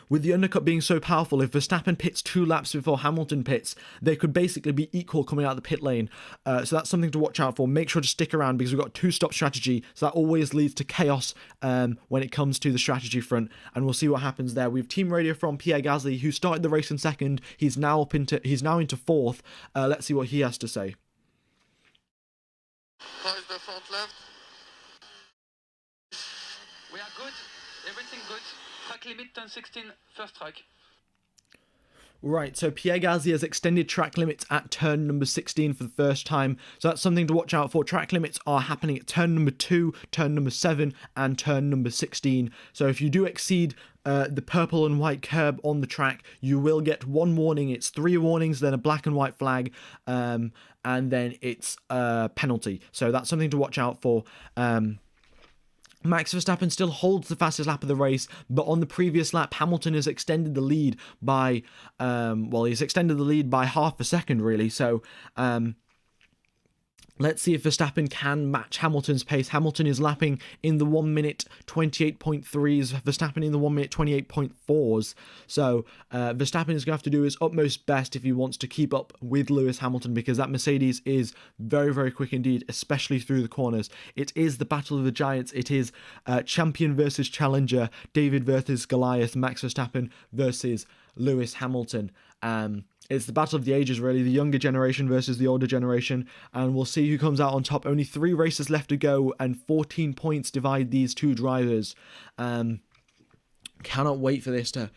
with the undercut being so powerful, if Verstappen pits 2 laps before Hamilton pits, they could basically be equal coming out of the pit lane. So that's something to watch out for. Make sure to stick around because we've got 2-stop strategy, so that always leads to chaos when it comes to the strategy front, and we'll see what happens there. We have team radio from Pierre Gasly, who started the race in second. He's now into 4th. Let's see what he has to say. How is the front left? We are good. Everything good. Track limit turn 16, first track. Right, so Pierre Gasly has extended track limits at turn number 16 for the first time. So that's something to watch out for. Track limits are happening at turn number 2, turn number 7, and turn number 16. So if you do exceed the purple and white curb on the track, you will get 1 warning. It's 3 warnings, then a black and white flag, and then it's a penalty. So that's something to watch out for. Max Verstappen still holds the fastest lap of the race, but on the previous lap, Hamilton has extended the lead by, he's extended the lead by half a second, really. So, let's see if Verstappen can match Hamilton's pace. Hamilton is lapping in the 1 minute 28.3s, Verstappen in the 1 minute 28.4s. So Verstappen is going to have to do his utmost best if he wants to keep up with Lewis Hamilton, because that Mercedes is very, very quick indeed, especially through the corners. It is the battle of the giants. It is champion versus challenger, David versus Goliath, Max Verstappen versus Lewis Hamilton. It's the battle of the ages, really, the younger generation versus the older generation, and we'll see who comes out on top. Only 3 races left to go, and 14 points divide these 2 drivers. Cannot wait for this to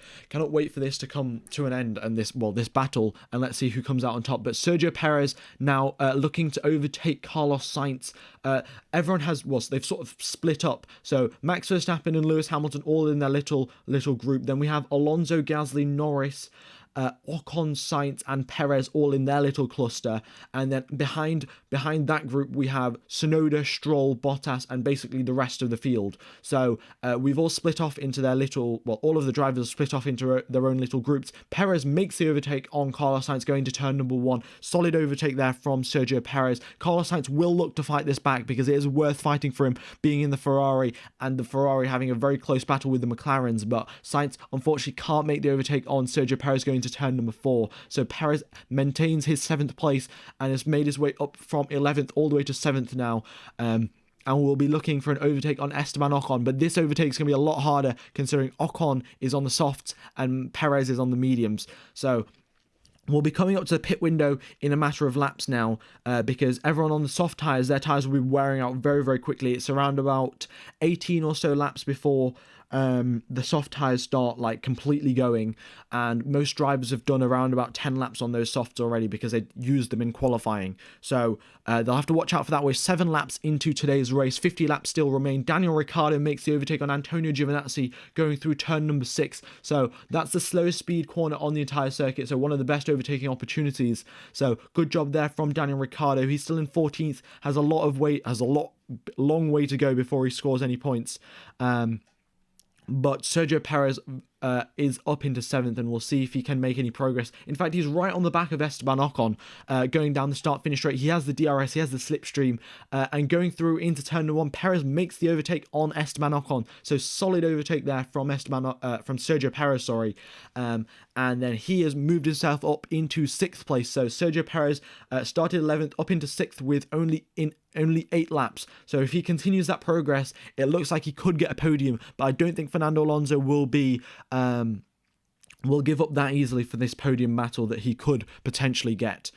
come to an end, and this battle, and let's see who comes out on top. But Sergio Perez now looking to overtake Carlos Sainz. Everyone has they've sort of split up. So Max Verstappen and Lewis Hamilton all in their little group. Then we have Alonso, Gasly, Norris, Ocon, Sainz and Perez all in their little cluster, and then behind that group we have Tsunoda, Stroll, Bottas and basically the rest of the field. So we've all split off into their little, all of the drivers split off into their own little groups. Perez makes the overtake on Carlos Sainz going to turn number 1. Solid overtake there from Sergio Perez. Carlos Sainz will look to fight this back because it is worth fighting for him being in the Ferrari, and the Ferrari having a very close battle with the McLarens, but Sainz unfortunately can't make the overtake on Sergio Perez going to turn number 4. So Perez maintains his 7th place and has made his way up from 11th all the way to 7th now. And we'll be looking for an overtake on Esteban Ocon, but this overtake is going to be a lot harder considering Ocon is on the softs and Perez is on the mediums. So we'll be coming up to the pit window in a matter of laps now, because everyone on the soft tyres, their tyres will be wearing out very, very quickly. It's around about 18 or so laps before the soft tyres start like completely going, and most drivers have done around about 10 laps on those softs already because they used them in qualifying. So they'll have to watch out for that. We're 7 laps into today's race, 50 laps still remain. Daniel Ricciardo makes the overtake on Antonio Giovinazzi going through turn number 6. So that's the slowest speed corner on the entire circuit, so one of the best overtaking opportunities. So good job there from Daniel Ricciardo. He's still in 14th, has a long way to go before he scores any points. But Sergio Perez is up into 7th, and we'll see if he can make any progress. In fact, he's right on the back of Esteban Ocon going down the start-finish straight. He has the DRS, he has the slipstream, and going through into turn number 1, Perez makes the overtake on Esteban Ocon. So solid overtake there from Sergio Perez, sorry. And then he has moved himself up into 6th place. So Sergio Perez started 11th, up into 6th with only 8 laps. So if he continues that progress, it looks like he could get a podium, but I don't think Fernando Alonso will give up that easily for this podium battle that he could potentially get.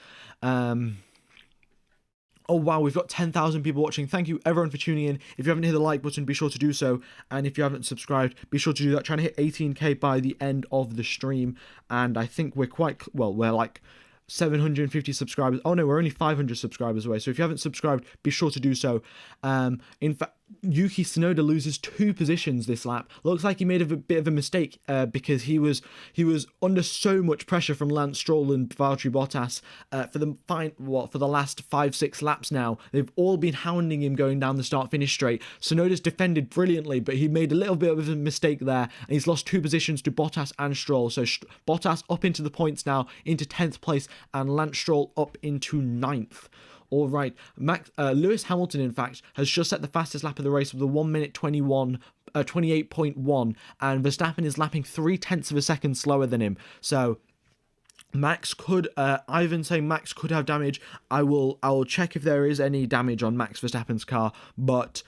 Oh wow, we've got 10,000 people watching. Thank you everyone for tuning in. If you haven't hit the like button, be sure to do so. And if you haven't subscribed, be sure to do that. Trying to hit 18k by the end of the stream. And I think we're we're like 750 subscribers. Oh no, we're only 500 subscribers away. So if you haven't subscribed, be sure to do so. In fact, Yuki Tsunoda loses 2 positions this lap. Looks like he made a bit of a mistake because he was under so much pressure from Lance Stroll and Valtteri Bottas for the last 5-6 laps now. They've all been hounding him going down the start-finish straight. Tsunoda's defended brilliantly, but he made a little bit of a mistake there, and he's lost 2 positions to Bottas and Stroll. So Bottas up into the points now, into 10th place, and Lance Stroll up into 9th. All right, Lewis Hamilton, in fact, has just set the fastest lap of the race with a 1 minute 28.1, and Verstappen is lapping 0.3 of a second slower than him. So Max could, Ivan saying Max could have damage. I will check if there is any damage on Max Verstappen's car, but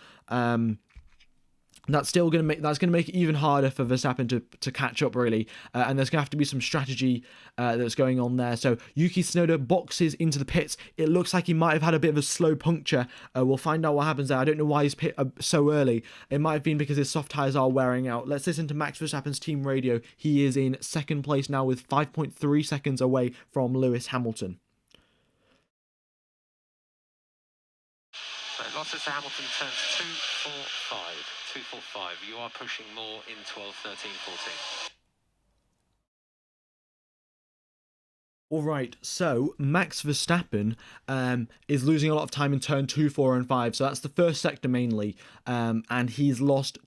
that's still going to make it even harder for Verstappen to catch up, really. And there's going to have to be some strategy that's going on there. So Yuki Tsunoda boxes into the pits. It looks like he might have had a bit of a slow puncture. We'll find out what happens there. I don't know why he's pit so early. It might have been because his soft tyres are wearing out. Let's listen to Max Verstappen's team radio. He is in 2nd place now with 5.3 seconds away from Lewis Hamilton. So losses to Hamilton turns 2-4-5. 2-4-5. You are pushing more in 12, 13, 14. Alright, so Max Verstappen is losing a lot of time in turn 2, 4 and 5, so that's the first sector mainly, and he's losing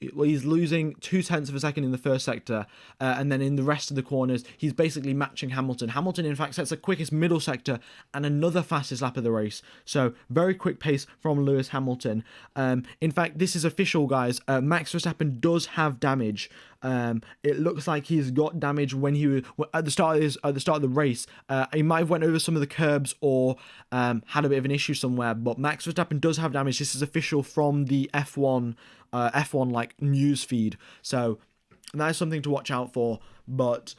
0.2 of a second in the first sector, and then in the rest of the corners he's basically matching Hamilton. Hamilton in fact sets the quickest middle sector and another fastest lap of the race, so very quick pace from Lewis Hamilton. In fact, this is official, guys. Max Verstappen does have damage. It looks like he's got damage when he was at the start of the race. He might have went over some of the curbs or had a bit of an issue somewhere, but Max Verstappen does have damage. This is official from the F1 like news feed, so that is something to watch out for. But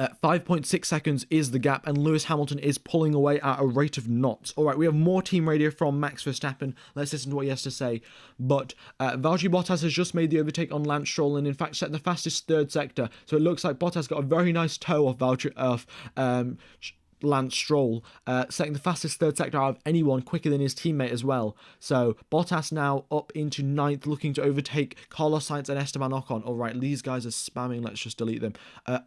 5.6 seconds is the gap, and Lewis Hamilton is pulling away at a rate of knots. All right, we have more team radio from Max Verstappen. Let's listen to what he has to say. But Valtteri Bottas has just made the overtake on Lance Stroll and, in fact, set the fastest third sector. So it looks like Bottas got a very nice toe off Lance Stroll, setting the fastest third sector out of anyone, quicker than his teammate as well. So Bottas now up into 9th, looking to overtake Carlos Sainz and Esteban Ocon. All right, these guys are spamming. Let's just delete them.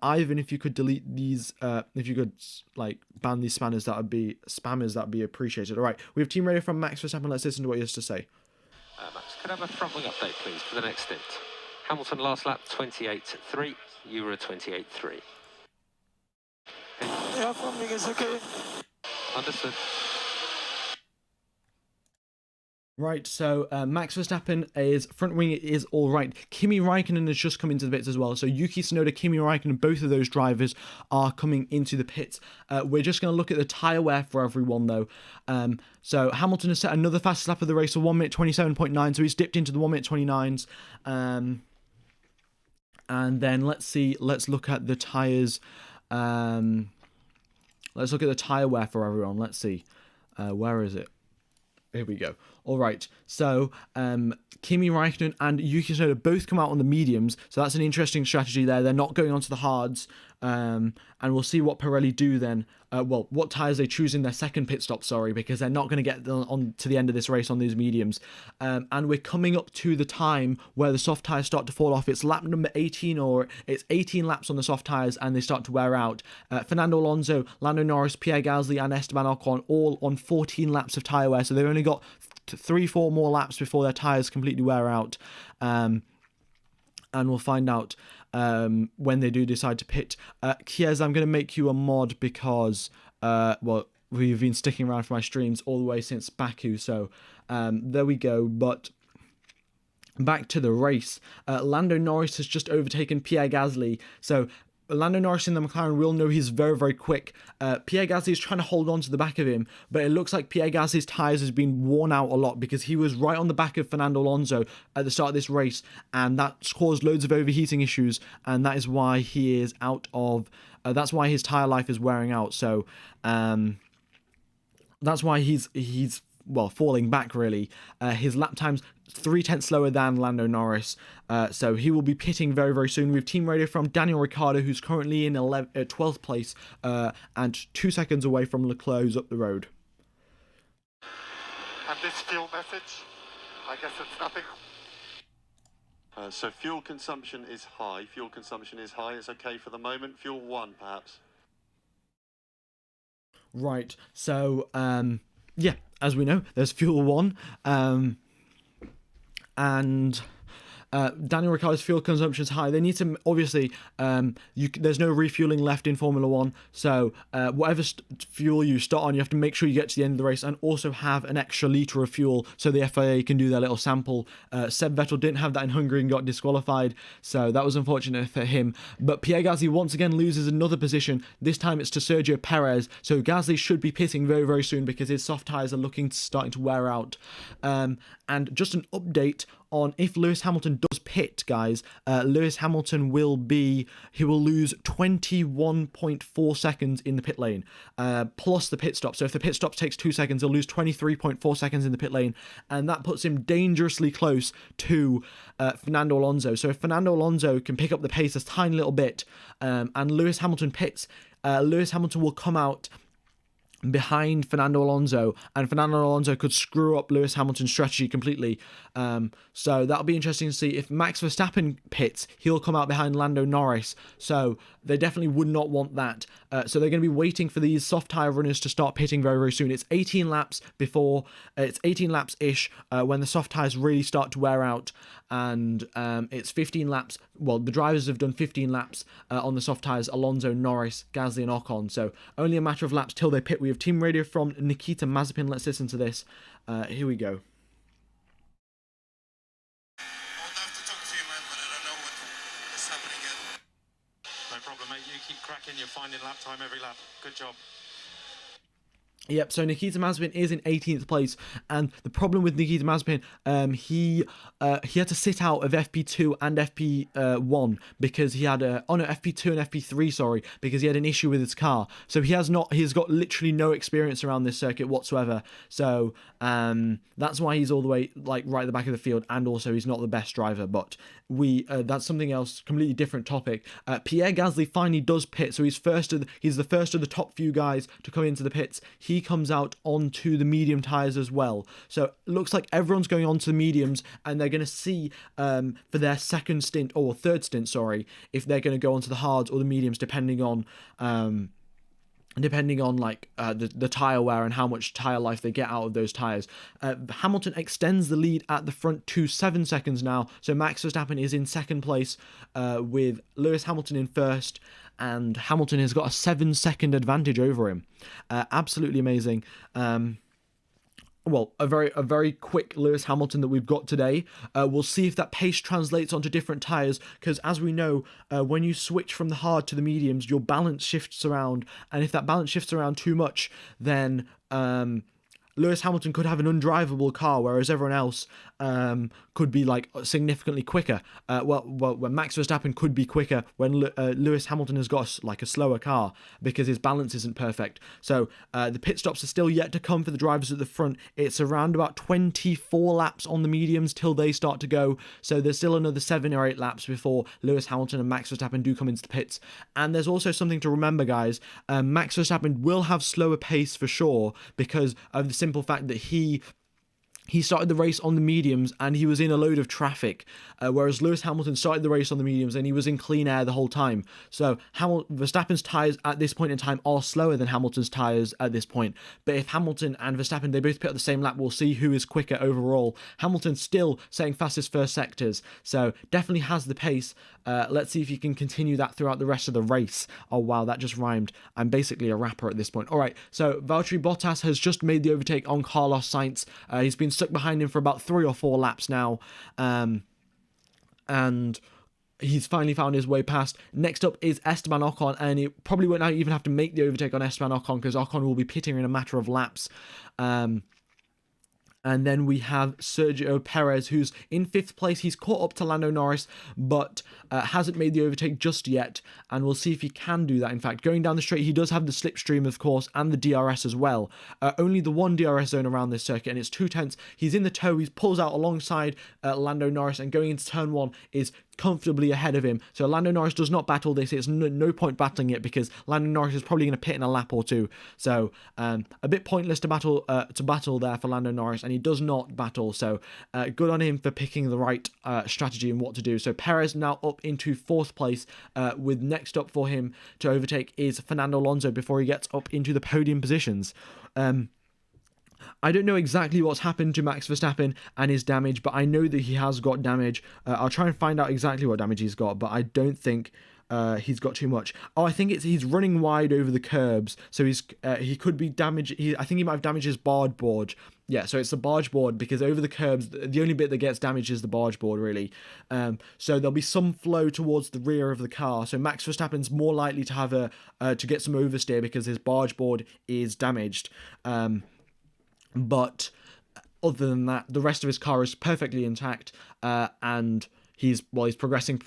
Ivan, if you could delete these, if you could like ban these spammers, that'd be appreciated. All right, we have team radio from Max Verstappen. Let's listen to what he has to say. Max, could I have a front wing update, please, for the next stint? Hamilton last lap 28.3. You were a 28.3. Yeah, front wing is okay. Understood. Right, so Max Verstappen is front wing is all right. Kimi Raikkonen has just come into the pits as well. So Yuki Tsunoda, Kimi Raikkonen, both of those drivers are coming into the pits. We're just going to look at the tyre wear for everyone though. So Hamilton has set another fastest lap of the race of 1 minute 27.9. So he's dipped into the 1 minute 29s. And then let's look at the tyres. Let's look at the tyre wear for everyone. Let's see. Where is it? Here we go. All right. So Kimi Raikkonen and Yuki Tsunoda both come out on the mediums. So that's an interesting strategy there. They're not going on to the hards. And we'll see what Pirelli do then. Well, what tyres they choose in their second pit stop, sorry, because they're not going to get on to the end of this race on these mediums. And we're coming up to the time where the soft tyres start to fall off. It's lap number 18, or it's 18 laps on the soft tyres, and they start to wear out. Fernando Alonso, Lando Norris, Pierre Gasly, and Esteban Ocon all on 14 laps of tyre wear. So they've only got 3-4 more laps before their tyres completely wear out. And we'll find out when they do decide to pit. Kiez, I'm going to make you a mod because, well, we've been sticking around for my streams all the way since Baku, so there we go. But back to the race. Lando Norris has just overtaken Pierre Gasly, so Lando Norris in the McLaren will know he's very, very quick. Pierre Gasly is trying to hold on to the back of him, but it looks like Pierre Gasly's tyres has been worn out a lot because he was right on the back of Fernando Alonso at the start of this race, and that's caused loads of overheating issues, and that is why he is out of... that's why his tyre life is wearing out, so that's why he's well, falling back really. His lap time's 0.3 slower than Lando Norris, so he will be pitting very, very soon. We have team radio from Daniel Ricciardo, who's currently in 12th place and 2 seconds away from Leclerc's up the road. And this fuel message, I guess it's nothing. So fuel consumption is high. Fuel consumption is high. It's okay for the moment. Fuel 1, perhaps. Right, so, yeah, as we know, there's fuel 1, and Daniel Ricciardo's fuel consumption is high. They need to, obviously, there's no refueling left in Formula 1, so whatever fuel you start on, you have to make sure you get to the end of the race and also have an extra litre of fuel so the FIA can do their little sample. Seb Vettel didn't have that in Hungary and got disqualified, so that was unfortunate for him. But Pierre Gasly once again loses another position. This time it's to Sergio Perez, so Gasly should be pitting very, very soon because his soft tyres are starting to wear out. And just an update on if Lewis Hamilton does pit, guys. Lewis Hamilton will lose 21.4 seconds in the pit lane, plus the pit stop. So if the pit stop takes 2 seconds, he'll lose 23.4 seconds in the pit lane, and that puts him dangerously close to Fernando Alonso. So if Fernando Alonso can pick up the pace a tiny little bit, and Lewis Hamilton pits, Lewis Hamilton will come out behind Fernando Alonso, and Fernando Alonso could screw up Lewis Hamilton's strategy completely. So that'll be interesting to see. If Max Verstappen pits, he'll come out behind Lando Norris, so they definitely would not want that. So they're going to be waiting for these soft tyre runners to start pitting very, very soon. It's 18 laps before, it's 18 laps-ish when the soft tyres really start to wear out, and it's 15 laps. Well, the drivers have done 15 laps on the soft tyres: Alonso, Norris, Gasly and Ocon, so only a matter of laps till they pit. We have team radio from Nikita Mazepin. Let's listen to this. Here we go. No problem, mate. You keep cracking. You're finding lap time every lap. Good job. Yep, so Nikita Mazepin is in 18th place, and the problem with Nikita Mazepin, he had to sit out of FP2 and FP1 because he had FP2 and FP3, sorry, because he had an issue with his car. So he's got literally no experience around this circuit whatsoever. So that's why he's all the way like right at the back of the field, and also he's not the best driver. But that's something else, completely different topic. Pierre Gasly finally does pit, so he's the first of the top few guys to come into the pits. He comes out onto the medium tyres as well. So it looks like everyone's going on to the mediums, and they're going to see for their second stint, or third stint, sorry, if they're going to go onto the hards or the mediums, depending on like the tyre wear and how much tyre life they get out of those tyres. Hamilton extends the lead at the front to 7 seconds now, so Max Verstappen is in second place with Lewis Hamilton in first, and Hamilton has got a 7-second advantage over him. Absolutely amazing. Well, a very quick Lewis Hamilton that we've got today. We'll see if that pace translates onto different tyres, because as we know, when you switch from the hard to the mediums, your balance shifts around, and if that balance shifts around too much, then Lewis Hamilton could have an undrivable car, whereas everyone else could be like significantly quicker. When Max Verstappen could be quicker when Lewis Hamilton has got like a slower car because his balance isn't perfect. So the pit stops are still yet to come for the drivers at the front. It's around about 24 laps on the mediums till they start to go. So there's still another 7 or 8 laps before Lewis Hamilton and Max Verstappen do come into the pits. And there's also something to remember, guys. Max Verstappen will have slower pace for sure because of the simple fact that he started the race on the mediums and he was in a load of traffic, whereas Lewis Hamilton started the race on the mediums and he was in clean air the whole time. So Verstappen's tyres at this point in time are slower than Hamilton's tyres at this point. But if Hamilton and Verstappen, they both pit at the same lap, we'll see who is quicker overall. Hamilton's still setting fastest first sectors, so definitely has the pace. Let's see if he can continue that throughout the rest of the race. Oh wow, that just rhymed. I'm basically a rapper at this point. Alright, so Valtteri Bottas has just made the overtake on Carlos Sainz. He's been stuck behind him for about 3 or 4 laps now, and he's finally found his way past. Next up is Esteban Ocon, and he probably won't even have to make the overtake on Esteban Ocon because Ocon will be pitting in a matter of laps. And then we have Sergio Perez, who's in 5th place. He's caught up to Lando Norris, but hasn't made the overtake just yet. And we'll see if he can do that. In fact, going down the straight, he does have the slipstream, of course, and the DRS as well. Only the one DRS zone around this circuit, and it's 2/10. He's in the toe. He pulls out alongside Lando Norris, and going into turn 1 is comfortably ahead of him. So Lando Norris does not battle this. It's no point battling it because Lando Norris is probably going to pit in a lap or two. So a bit pointless to battle there for Lando Norris, and he does not battle. So good on him for picking the right strategy and what to do. So Perez now up into 4th place, with next up for him to overtake is Fernando Alonso before he gets up into the podium positions. I don't know exactly what's happened to Max Verstappen and his damage, but I know that he has got damage. I'll try and find out exactly what damage he's got, but I don't think he's got too much. Oh, I think he's running wide over the curbs, so he could be damaged. I think he might have damaged his barge board. Yeah, so it's the barge board, because over the curbs, the only bit that gets damaged is the barge board, really. So there'll be some flow towards the rear of the car. So Max Verstappen's more likely to have to get some oversteer because his barge board is damaged. But other than that, the rest of his car is perfectly intact, and he's progressing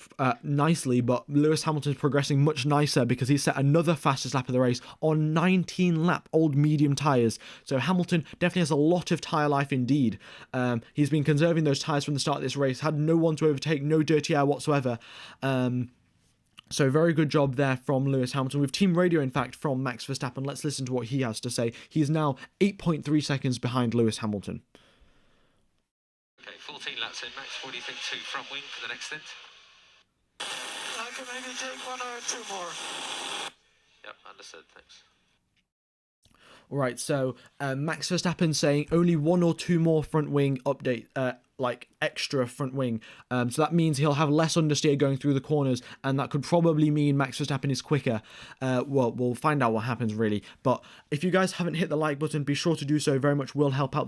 nicely, but Lewis Hamilton's progressing much nicer because he set another fastest lap of the race on 19-lap old medium tyres. So Hamilton definitely has a lot of tyre life indeed. He's been conserving those tyres from the start of this race, had no one to overtake, no dirty air whatsoever. So very good job there from Lewis Hamilton. With team radio, in fact, from Max Verstappen. Let's listen to what he has to say. He's now 8.3 seconds behind Lewis Hamilton. Okay, 14 laps in. Max, what do you think to front wing for the next stint? I can maybe take 1 or 2 more. Yep, understood, thanks. Alright, so Max Verstappen saying only 1 or 2 more front wing update, like extra front wing. So that means he'll have less understeer going through the corners, and that could probably mean Max Verstappen is quicker. Well, we'll find out what happens, really. But if you guys haven't hit the like button, be sure to do so. Very much will help out